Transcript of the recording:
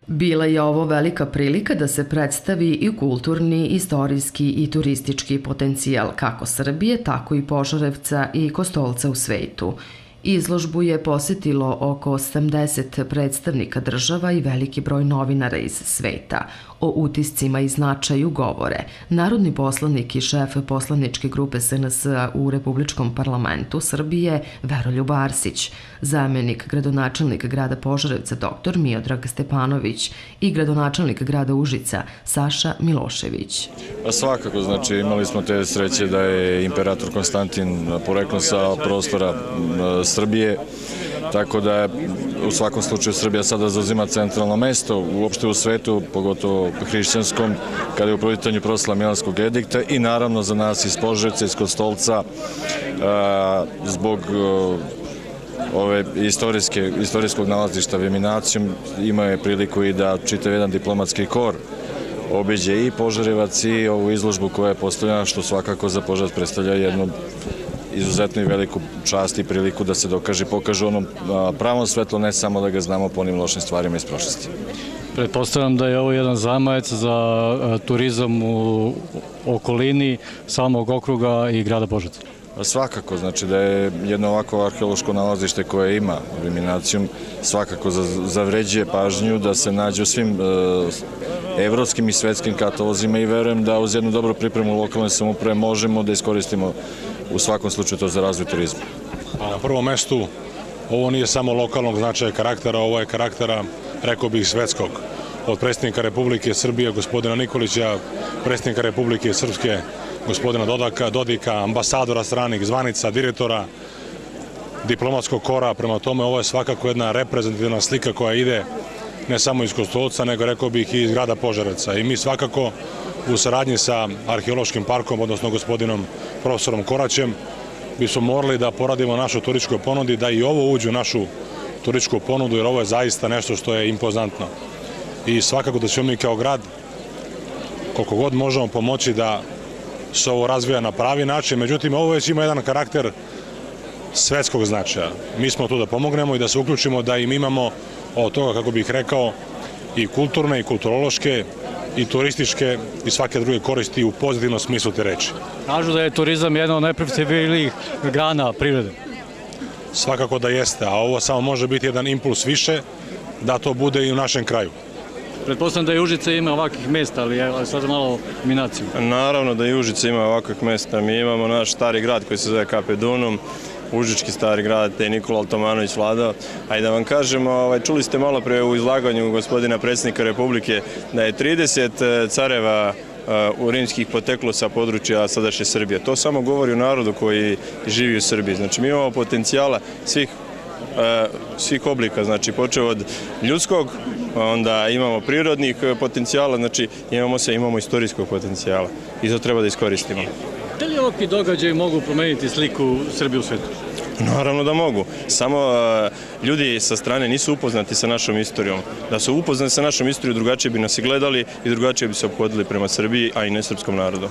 Bila je ovo velika prilika da se predstavi i kulturni, istorijski i turistički potencijal kako Srbije, tako i Požarevca i Kostolca u svetu. Izložbu je posetilo oko 80 predstavnika država i veliki broj novinara iz sveta. O utiscima i značaju govore narodni poslanik i šef poslaničke grupe SNS u Republičkom parlamentu Srbije Veroljub Arsić, zamenik gradonačelnika grada Požarevca dr. Miodrag Stepanović i gradonačelnik grada Užica Saša Milošević. Svakako, znači imali smo te sreće da je imperator Konstantin poreklom sa prostora Srbije, tako da je u svakom slučaju Srbija sada zauzima centralno mesto uopšte u svetu, pogotovo hrišćanskom, kada je u pitanju proslava Milanskog edikta i naravno za nas iz Požarevca, iz Kostolca, zbog ove istorijskog nalazišta Veminacijum imao je priliku i da čitav jedan diplomatski kor obiđe i Požarevac i ovu izložbu koja je postavljena, što svakako za Požarevac predstavlja jednu izuzetno i veliku čast i priliku da se dokaže i pokaže onom pravom svetlu, ne samo da ga znamo po onim lošim stvarima iz prošlosti. Pretpostavljam da je ovo jedan zamajac za turizam u okolini samog okruga i grada Požarevca. Svakako, znači da je jedno ovako arheološko nalazište koje ima Veminacijum svakako zavređuje pažnju da se nađe u svim evropskim i svetskim katalozima i verujem da uz jednu dobru pripremu lokalne samouprave možemo da iskoristimo u svakom slučaju to za razvoj turizma. Na prvom mestu ovo nije samo lokalnog značaja karaktera, ovo je karaktera, rekao bih, svetskog. Od predsjednika Republike Srbije, gospodina Nikolića, predsjednika Republike Srpske, gospodina Dodika, ambasadora stranih, zvanica, direktora, diplomatskog kora. Prema tome, ovo je svakako jedna reprezentativna slika koja ide ne samo iz Kostolca, nego rekao bih i iz grada Požarevca. I mi svakako u saradnji sa arheološkim parkom, odnosno gospodinom profesorom Koraćem, bismo morali da poradimo našu turističkoj ponudi, da i ovo uđe u našu turističku ponudu, jer ovo je zaista nešto što je impozantno. I svakako da ćemo mi kao grad, koliko god možemo pomoći da se ovo razvija na pravi način, međutim ovo već ima jedan karakter svetskog značaja. Mi smo tu da pomognemo i da se uključimo, da im imamo od toga, kako bih rekao, i kulturne i kulturološke i turističke i svake druge koristi u pozitivnom smislu te reči. Kažu da je turizam jedna od najprofitabilnijih grana privrede. Svakako da jeste, a ovo samo može biti jedan impuls više da to bude i u našem kraju. Pretpostavljam da i Užice ima ovakvih mesta, ali sad malo Veminaciju. Naravno da i Užice ima ovakvih mesta. Mi imamo naš stari grad koji se zove Kape Dunum, Užički stari grad, te Nikola Altomanović vladao. A i da vam kažem, čuli ste malo pre u izlaganju gospodina predsjednika Republike da je 30 careva u rimskih poteklo sa područja sadašnje Srbije. To samo govori o narodu koji živi u Srbiji. Znači mi imamo potencijala svih oblika, znači počeo od ljudskog, onda imamo prirodnih potencijala, znači imamo istorijskog potencijala i to treba da iskoristimo. Da li ovakvi događaji mogu promeniti sliku Srbije u svetu? Naravno da mogu, samo ljudi sa strane nisu upoznati sa našom istorijom. Da su upoznati sa našom istorijom, drugačije bi nas i gledali i drugačije bi se ophodili prema Srbiji, a i nesrpskom narodu.